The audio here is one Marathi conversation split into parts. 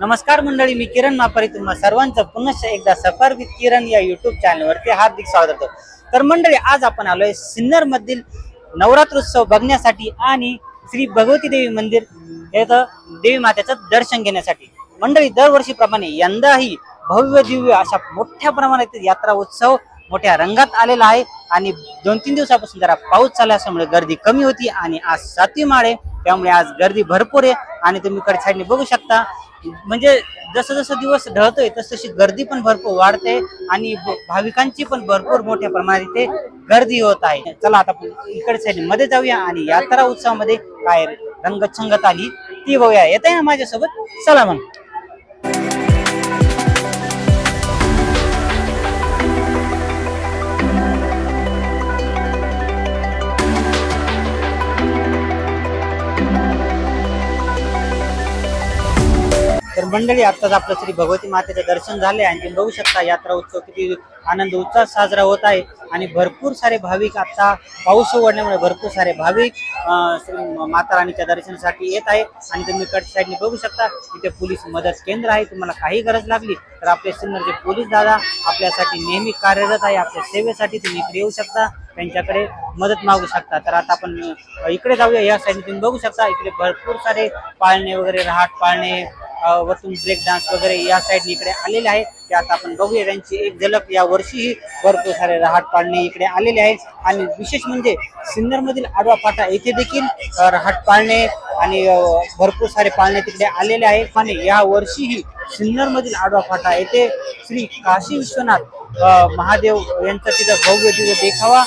नमस्कार मंडळी, मी किरण मापारी तुम्हा सर्वांचं पुन्हा एकदा सफर विथ किरण या युट्यूब चॅनलवरती हार्दिक स्वागत करतो। तर मंडळी, आज आपण आलोय सिन्नर मधील नवरात्रोत्सव बघण्यासाठी आणि श्री भगवती देवी मंदिर येथे देवी मातेचं दर्शन घेण्यासाठी। मंडळी, दरवर्षीप्रमाणे यंदाही भव्य दिव्य अशा मोठ्या प्रमाणात यात्रा उत्सव मोठ्या रंगात आलेला आहे आणि 2-3 दिवसापासून जरा पाऊस चालू असल्यामुळे गर्दी कमी होती आणि आज 7वी माळ आहे, त्यामुळे आज गर्दी भरपूर आहे। आणि तुम्ही कडे साईडने बघू शकता, म्हणजे जसं जसं दिवस ढळतोय तशी गर्दी पण भरपूर वाढते आणि भाविकांची पण भरपूर मोठ्या प्रमाणात इथे गर्दी होत आहे। चला आता आपण इकडे साईड मध्ये जाऊया आणि यात्रा उत्सवामध्ये काय रंगचंगत आली ती बघूया। येत आहे ना माझ्यासोबत? चला मग। तर मंडळी, आताच आपलं श्री भगवती मातेचं दर्शन झाले आणि तुम्ही बघू शकता यात्रा उत्सव किती आनंद उत्साह साजरा होत आहे आणि भरपूर सारे भाविक आता पाऊस उघडल्यामुळे भरपूर सारे भाविक श्री माता राणीच्या दर्शनासाठी येत आहे। आणि तुम्ही कडच्या साईडने बघू शकता, इथे पोलीस मदत केंद्र आहे। तुम्हाला काही गरज लागली तर आपले सिन्नरचे पोलीस दादा आपल्यासाठी नेहमी कार्यरत आहे। आपल्या सेवेसाठी तुम्ही इकडे येऊ शकता, त्यांच्याकडे मदत मागू शकता। तर आता आपण इकडे जाऊया। या साईडने तुम्ही बघू शकता, इकडे भरपूर सारे पाळणे वगैरे, रहाट पाळणे, वरतून ब्रेक डान्स वगैरे या साईडने इकडे आलेले आहेत। ते आता आपण बघूया त्यांची एक झलक। या वर्षीही भरपूर सारे रहाट पाळणे इकडे आलेले आहेत आणि विशेष म्हणजे सिन्नर मधील आडवा फाटा येथे देखील रहाट पाळणे आणि भरपूर सारे पाळणे तिकडे आलेले आहेत। आणि या वर्षीही सिन्नर मधील आडवा फाटा येथे श्री काशी विश्वनाथ महादेव यांचा तिथं भव्य दिव्य देखावा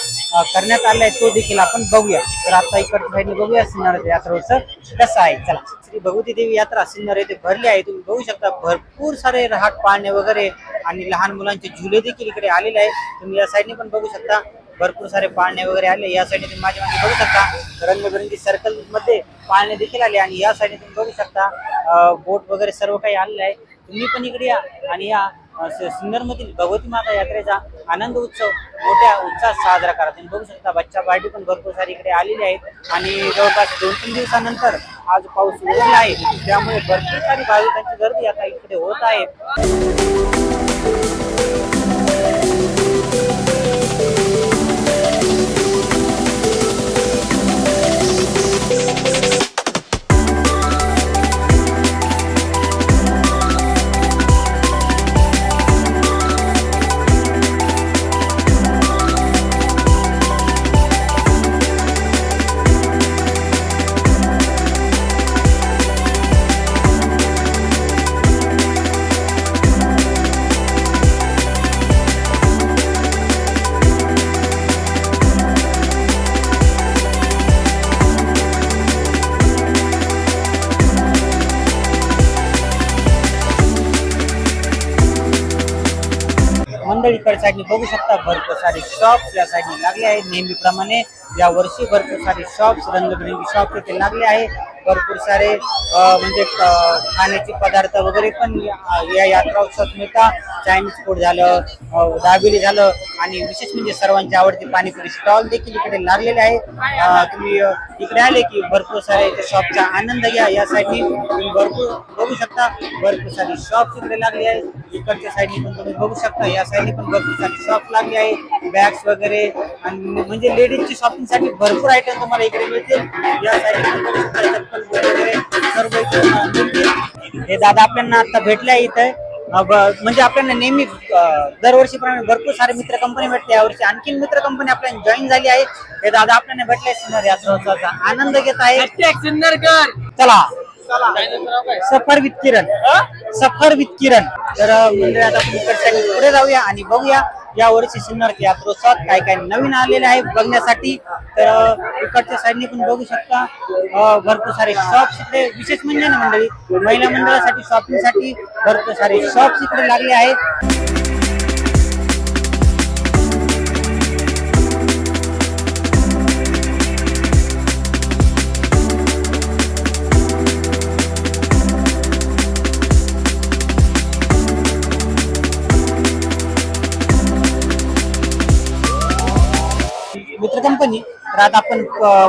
करण्यात आलाय, तो देखील आपण बघूया। तर आता इकडच्या साईडने बघूया सिन्नरचा यात्रा उत्सव कसा आहे। चला, श्री भगवती देवी यात्रा सिन्नर येथे भरली आहे। तुम्ही बघू शकता भरपूर सारे रहाट पाळणे वगैरे आणि लहान मुलांचे झुले देखील इकडे आलेले आहेत। तुम्ही या साईडने पण बघू शकता भरपूर सारे पाळणे वगैरे आले। या साईडने तुम्ही माझ्या मागे बघू शकता रंगबिरंगी सर्कल मध्ये पाळणे देखील आले आणि या साईडने तुम्ही बघू शकता बोट वगैरे सर्व काही आलेले आहे। तुम्ही पण इकडे या आणि या सिन्नर मधील भगवती माता यात्रेचा आनंद उत्सव मोठ्या उत्साहात साजरा करा। तुम्ही बघू शकता बच्चा पार्टी पण भरपूर सारी इकडे आलेली आहेत आणि जवळपास 2-3 दिवसानंतर आज पाऊस उघडला आहे, त्यामुळे भरपूर सारी भाविकांची गर्दी आता इकडे होत आहे। मंडळीकडे साईडने बघू शकता भरपूर सारे शॉप्स या साईडने लागले आहेत। नेहमीप्रमाणे या वर्षी भरपूर सारे शॉप्स, रंगबिरंगी शॉप इथे लागले आहे। भरपूर सारे म्हणजे खाण्याचे पदार्थ वगैरे पण या यात्रा उत्सवात मिळतात। चायनीज फूड झालं, दाबेली झालं आणि विशेष म्हणजे सर्वांची आवडती पाणीपुरी स्टॉल देखील इकडे लागलेले आहे। तुम्ही इकडे आले की भरपूर सारे शॉपचा आनंद घ्या। या साईडने तुम्ही भरपूर बघू शकता भरपूर सारी शॉप्स इकडे लागले आहेत। इकडच्या साईडने पण तुम्ही बघू शकता, या साईडने पण भरपूर सारी शॉप लागले आहे। बॅग्स वगैरे आणि म्हणजे लेडीजची शॉपिंग साठी भरपूर आयटम तुम्हाला इकडे मिळतील। या साईडने वगैरे सर्व इथे हे दादा आपल्याला आता भेटले आहे इथे। म्हणजे आपल्याला नेहमी दरवर्षीप्रमाणे भरपूर सारे मित्र कंपनी भेटते, यावर्षी आणखी मित्र कंपनी आपल्याला जॉईन झाली आहे। हे दादा आपल्याला भेटले सिन्नर यात्रा उत्सवाचा आनंद घेत आहे। चला सफर विथ किरण, सफर विथ किरण। तर म्हणजे आता आपण इकडच्या पुढे जाऊया आणि बघूया या वर्षी सिन्नर यात्रोत्सवात काय काय नवीन आलेले आहे बघण्यासाठी। तर इकडच्या साईडने पण बघू शकता भरपूर सारे शॉप्स इकडे, विशेष म्हणजे ना मंडळी महिला मंडळासाठी शॉपिंग साठी भरपूर सारे शॉप्स इकडे लागले आहेत। मित्र कंपनी तर आता आपण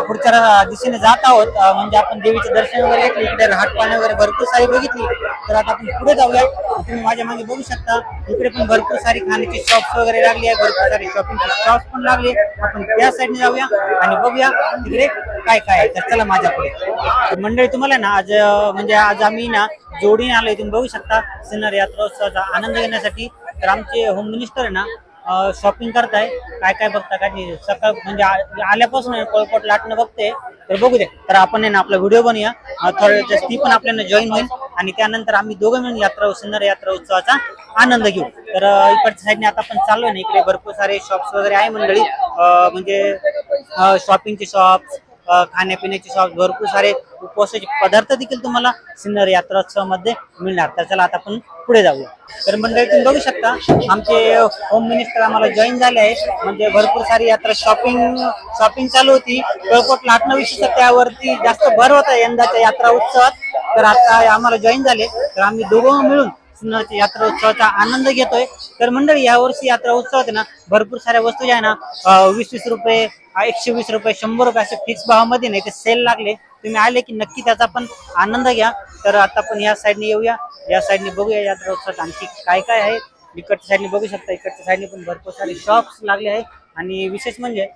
पुढच्या दिशेने जात आहोत. म्हणजे आपण देवीचे दर्शन वगैरे घेतले, इकडे रहाट पाणी वगैरे भरपूर सारी बघितली. तर आता आपण पुढे जाऊया. तुम्ही माझ्या मागे बघू शकता इकडे पण भरपूर सारी खाण्याची शॉप्स वगैरे लागली आहे, भरपूर सारी शॉपिंगची शॉप्स पण लागली. आपण त्या साईडने जाऊया आणि बघूया तिकडे काय काय आहे. तर चला माझ्या पुढे. मंडळी तुम्हाला ना आज म्हणजे आज आम्ही ना जोडीने आलोय. तुम्ही बघू शकता सिन्नर यात्रोत्सवाचा आनंद घेण्यासाठी. तर आमचे होम मिनिस्टर आहे ना शॉपिंग करताय. काय काय बघता काय नाही, सकाळ म्हणजे आल्यापासून पळपट लाटणं बघते. तर बघू दे. तर आपण आहे ना आपला व्हिडिओ बनवूया थोडं, ती पण आपल्याला जॉईन होईल आणि त्यानंतर आम्ही दोघं मिळून सिन्नर यात्रा उत्सवाचा आनंद घेऊ. तर इकडच्या साईडने आता आपण चाललोय ना, इकडे भरपूर सारे शॉप्स वगैरे आहे मंडळी. म्हणजे शॉपिंगचे शॉप्स, खाण्यापिण्याचे शॉप, भरपूर सारे उपवासाचे पदार्थ देखील तुम्हाला सिन्नर यात्रोत्सवामध्ये मिळणार. तर चला आता आपण पुढे जाऊया. तर मंडळी तुम्ही बघू शकता आमचे होम मिनिस्टर आम्हाला जॉईन झाले आहे. म्हणजे भरपूर सारी यात्रा शॉपिंग चालू होती. पळपट लाटणं विशेष त्यावरती जास्त भर होता यंदाच्या यात्रा उत्सवात. तर आता आम्हाला जॉईन झाले. तर आम्ही दोघं मिळून सिन्नरच्या यात्रा उत्सवाचा आनंद घेतोय. तर मंडळी यावर्षी यात्रा उत्सवात ना भरपूर साऱ्या वस्तू ज्या आहे ना 20-20 रुपये, 120 रुपये, 100 रुपये असे फिक्स भावामध्ये नाही ते सेल लागले. तुम्ही आले की नक्की त्याचा पण आनंद घ्या. तर आता आपण या साईडने येऊया, या साईडने बघूया यात्रा उत्सवात आणखी काय काय आहे. इकडच्या साईडने बघू शकता, इकडच्या साईडने पण भरपूर सारे शॉप्स लागले आहे. आणि विशेष म्हणजे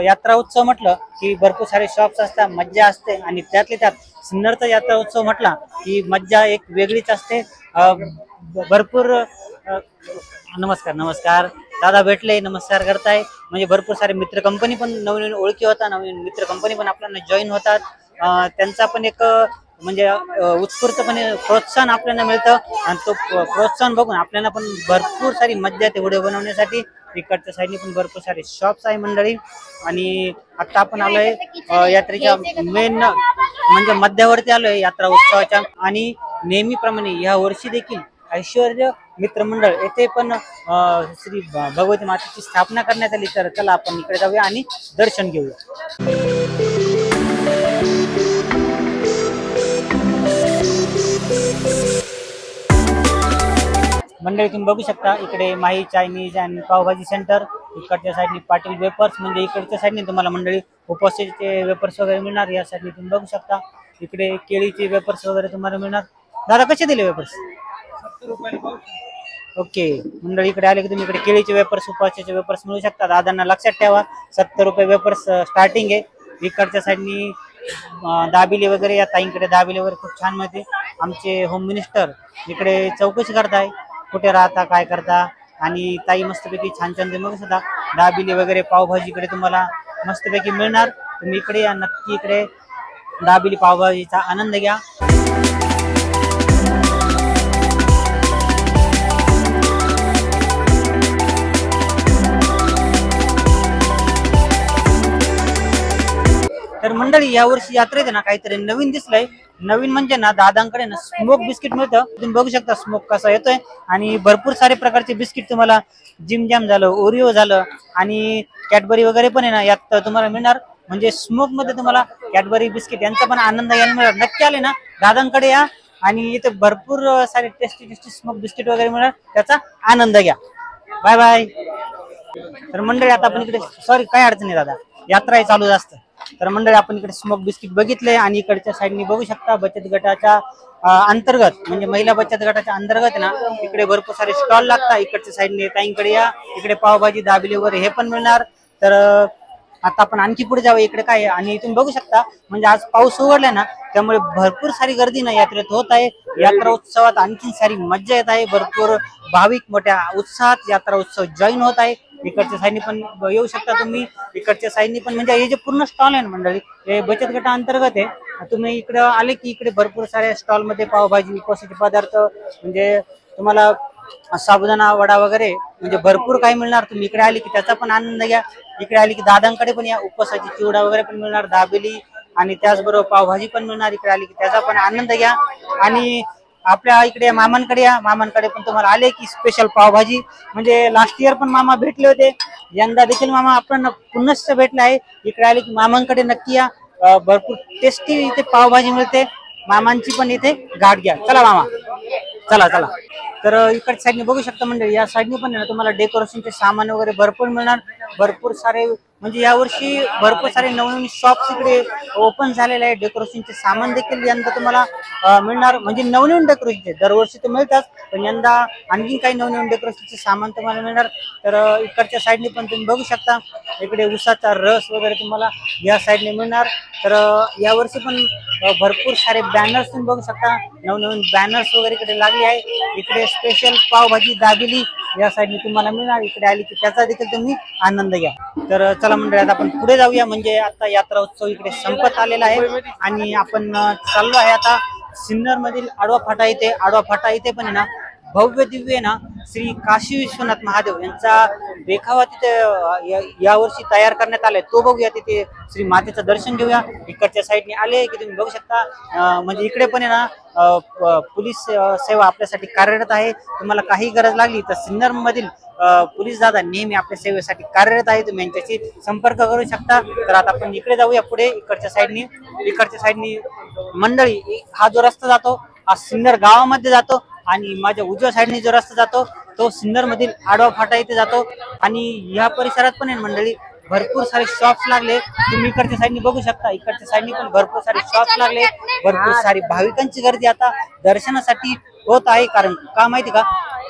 यात्रा उत्सव म्हटलं की भरपूर सारे शॉप्स असतात, मज्जा असते. आणि त्यातले त्यात सिन्नरचा यात्रा उत्सव म्हटला की मज्जा एक वेगळीच असते. भरपूर नमस्कार नमस्कार दादा भेटले, नमस्कार करताय. म्हणजे भरपूर सारे मित्र कंपनी पण नवीन ओळखी होता, नवीन मित्र कंपनी पण आपल्याला जॉईन होतात. त्यांचा पण एक म्हणजे उत्स्फूर्तपणे प्रोत्साहन आपल्याला मिळतं. आणि तो प्रोत्साहन बघून आपल्याला पण भरपूर सारी मज्जा येते व्हिडिओ बनवण्यासाठी. इकडच्या साईडने पण भरपूर सारे शॉप्स आहे मंडळी. आणि आता आपण आलोय यात्रेच्या मेन म्हणजे मध्यावरती आलोय यात्रा उत्सवाच्या. आणि नेहमीप्रमाणे या वर्षी देखील ऐश्वर्य मित्रमंडळ येथे पण श्री भगवती मातेची स्थापना करण्यात आली. तर चला आपण इकडे जाऊया आणि दर्शन घेऊया. मंडळी तुम्ही बघू शकता इकडे माही चायनीज अँड पावभाजी सेंटर. इकडच्या साईडने पाटील वेपर्स, म्हणजे इकडच्या साईडने तुम्हाला मंडळी उपवासाचे वेपर्स वगैरे मिळणार. या साईडने तुम्ही बघू शकता इकडे केळीचे वेपर्स वगैरे तुम्हाला मिळणार. दादा कसे दिले वेपर्स? 70 रुपये. ओके मंडळी इकडे आले की तुम्ही इकडे केळीचे वेपर्स, उपवासाचे वेपर्स मिळू शकतात. दादांना लक्षात ठेवा 70 रुपये वेपर्स स्टार्टिंग आहे. इकडच्या साईडनी दाबिले वगैरे, या ताईंकडे दाबिले वगैरे खूप छान मिळते. आमचे होम मिनिस्टर इकडे चौकशी करताय कुठे राहता काय करता. आणि ताई मस्तपैकी छान छान मग सुद्धा दाबिले वगैरे पावभाजी इकडे तुम्हाला मस्तपैकी मिळणार. तुम्ही इकडे या, नक्की इकडे दाबिली पावभाजीचा आनंद घ्या. तर मंडळी यावर्षी यात्रेत ना काहीतरी नवीन दिसलंय. नवीन म्हणजे ना दादांकडे ना स्मोक बिस्किट मिळतं. तुम्ही बघू शकता स्मोक कसा येतोय. आणि भरपूर सारे प्रकारचे बिस्किट तुम्हाला जिम जॅम झालं, ओरिओ झालं आणि कॅडबरी वगैरे पण आहे ना यात तुम्हाला मिळणार. म्हणजे स्मोक मध्ये तुम्हाला कॅडबरी बिस्किट यांचा पण आनंद घ्यायला मिळणार. नक्की आले ना दादांकडे या आणि इथे भरपूर सारे टेस्टी स्मोक बिस्किट वगैरे मिळणार, त्याचा आनंद घ्या. Bye bye. तर मंडळी आता आपण इकडे, सॉरी काय अडचण नाही दादा, यात्रा आहे चालू असतं. तर मंडळी आपण इकडे स्मोक बिस्किट बघितले. आणि इकडच्या साईडनी बघू शकता बचत गटाच्या अंतर्गत, म्हणजे महिला बचत गटाच्या अंतर्गत ना इकडे भरपूर सारे स्टॉल लागतात. इकडच्या साईडने ताईंकडे या, इकडे पावभाजी दाबिले वगैरे हे पण मिळणार. तर आता आपण आणखी पुढे जाऊया. इकडे काय आणि तुम्ही बघू शकता म्हणजे आज पाऊस उघडलाय ना, त्यामुळे भरपूर सारी गर्दी ना यात्रेत होत आहे. यात्रा उत्सवात आणखी सारी मज्जा येत आहे. भरपूर भाविक मोठ्या उत्साहात यात्रा उत्सव जॉईन होत आहे. इकडच्या साईडनी पण येऊ शकता तुम्ही. इकडच्या साईडनी पण म्हणजे हे जे पूर्ण स्टॉल आहे ना मंडळी, हे बचत गटा अंतर्गत आहे. तुम्ही इकडे आले की इकडे भरपूर साऱ्या स्टॉल मध्ये पावभाजी, उपवासाचे पदार्थ, म्हणजे तुम्हाला साबुदाणा वडा वगैरे म्हणजे भरपूर काही मिळणार. तुम्ही इकडे आले की त्याचा पण आनंद घ्या. इकडे आली की दादांकडे पण या, उपवासाची चिवडा वगैरे पण मिळणार, दाबेली आणि त्याचबरोबर पावभाजी पण मिळणार. इकडे आली की त्याचा पण आनंद घ्या. आणि आपल्या इकडे मामांकडे या, मामांकडे पण तुम्हाला आले की स्पेशल पावभाजी, म्हणजे लास्ट इयर पण मामा भेटले होते, यंदा देखील मामा आपण पुन्हा भेटले आहे. इकडे आले की मामांकडे नक्की या. भरपूर टेस्टी इथे पावभाजी मिळते. मामांची पण इथे गाठ घ्या. चला मामा, चला चला. तर इकडच्या साईडने बघू शकता मंडळी, या साईडने पण तुम्हाला डेकोरेशनचे सामान वगैरे भरपूर मिळणार. भरपूर सारे म्हणजे यावर्षी भरपूर सारे नवनवीन शॉप्स इकडे ओपन झालेले आहे. डेकोरेशनचे सामान देखील यंदा तुम्हाला मिळणार. म्हणजे नवनवीन डेकोरेशनचे दरवर्षी तर मिळतात, पण यंदा आणखी काही नवनवीन डेकोरेशनचे सामान तुम्हाला मिळणार. तर इकडच्या साईडने पण तुम्ही बघू शकता, इकडे उसाचा रस वगैरे तुम्हाला या साईडने मिळणार. तर यावर्षी पण भरपूर सारे बॅनर्स तुम्ही बघू शकता, नवनवीन बॅनर्स वगैरे इकडे लागले आहे. इकडे स्पेशल पावभाजी दाबेली या साईडने तुम्हाला मिळणार. इकडे आली की त्याचा देखील तुम्ही आनंद घ्या. तर चला मंडळी, आता आपण पुढे जाऊया. म्हणजे आता यात्रा उत्सव इकडे संपत आलेला आहे आणि आपण चाललो आहे आता सिन्नर मधील आडवा फाटा इथे. आडवा फाटा इथे पण आहे ना भव्य दिव्य ना श्री काशी विश्वनाथ महादेव यांचा देखावा तिथे यावर्षी तयार करण्यात आलाय. तो बघूया, तिथे श्री मातेचं दर्शन घेऊया. इकडच्या साईडने आले की तुम्ही बघू शकता, म्हणजे इकडे पण आहे ना पोलीस सेवा आपल्यासाठी कार्यरत आहे. तुम्हाला काही गरज लागली तर सिन्नर मधील पोलीस दादा नेहमी आपल्या सेवेसाठी कार्यरत आहे. तुम्ही यांच्याशी संपर्क करू शकता. तर आता आपण इकडे जाऊया पुढे. इकडच्या साईडनी मंडळी, हा जो रस्ता जातो हा सिन्नर गावामध्ये जातो आणि माझ्या उजव्या साईडने जो रस्ता जातो तो सिन्नर मधील आडवा फाटा इथे जातो. आणि या परिसरात पण आहे मंडळी भरपूर सारे शॉप्स लागले. तुम्ही इकडच्या साईडने बघू शकता, इकडच्या साईडने पण भरपूर सारे शॉप्स लागले. भरपूर सारी भाविकांची गर्दी आता दर्शनासाठी होत आहे. कारण का माहिती का,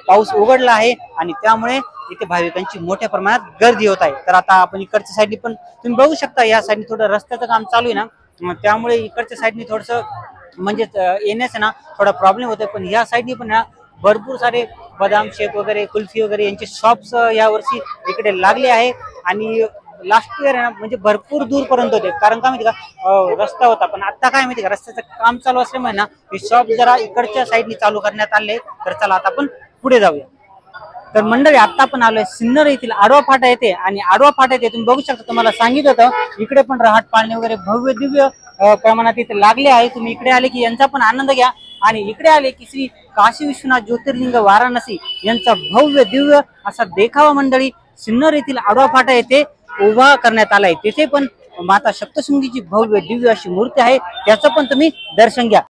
पाऊस उघडला आहे आणि त्यामुळे इथे भाविकांची मोठ्या प्रमाणात गर्दी होत आहे. तर आता आपण इकडच्या साईडने पण तुम्ही बघू शकता, या साईडने थोडं रस्त्याचं काम चालू आहे ना, त्यामुळे इकडच्या साईडने थोडस म्हणजे येण्याचं ना थोडा प्रॉब्लेम होतोय. पण या साईडने पण ना भरपूर सारे बदाम शेक वगैरे, कुल्फी वगैरे यांचे शॉप्स यावर्षी इकडे लागले आहे. आणि लास्ट इयर आहे ना म्हणजे भरपूर दूरपर्यंत होते. कारण काय माहिती का, रस्ता होता, पण आता काय माहिती का, रस्त्याचं काम चालू असल्यामुळे ना हे शॉप जरा इकडच्या साईडने चालू करण्यात आले. तर चला आता आपण पुढे जाऊया. तर मंडळी, आता आपण आलोय सिन्नर येथील आडवा फाटा येते. आणि आडवा फाटा येते तुम्ही बघू शकता, तुम्हाला सांगितलं होतं इकडे पण रहाट पाळणे वगैरे भव्य दिव्य प्रमाणात इथे लागले आहे. तुम्ही इकडे आले की यांचा पण आनंद घ्या. आणि इकडे आले की श्री काशी विश्वनाथ ज्योतिर्लिंग वाराणसी यांचा भव्य दिव्य असा देखावा मंडळी सिन्नर येथील आडवा फाटा येथे उभा करण्यात आलाय. तिथे पण माता सप्तशृंगीची भव्य दिव्य अशी मूर्ती आहे, त्याचं पण तुम्ही दर्शन घ्या.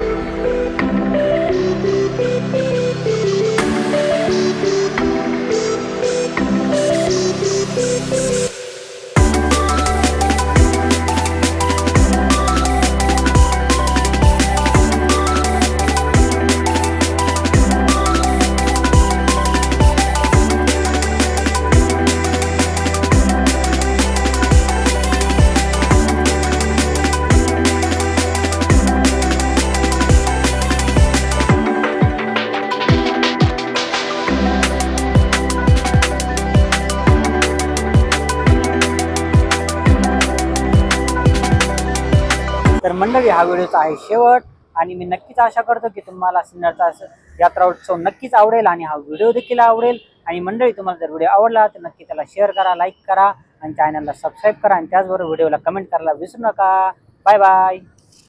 तर मंडळी, हा व्हिडिओचा आहे शेवट. आणि मी नक्कीच आशा करतो की तुम्हाला सिन्नरचा यात्रा उत्सव नक्कीच आवडेल आणि हा व्हिडिओ देखील आवडेल. आणि मंडळी, तुम्हाला जर व्हिडिओ आवडला तर नक्की त्याला शेअर करा, लाईक करा आणि चॅनलला सबस्क्राईब करा. आणि त्याचबरोबर व्हिडिओला कमेंट करायला विसरू नका. Bye bye.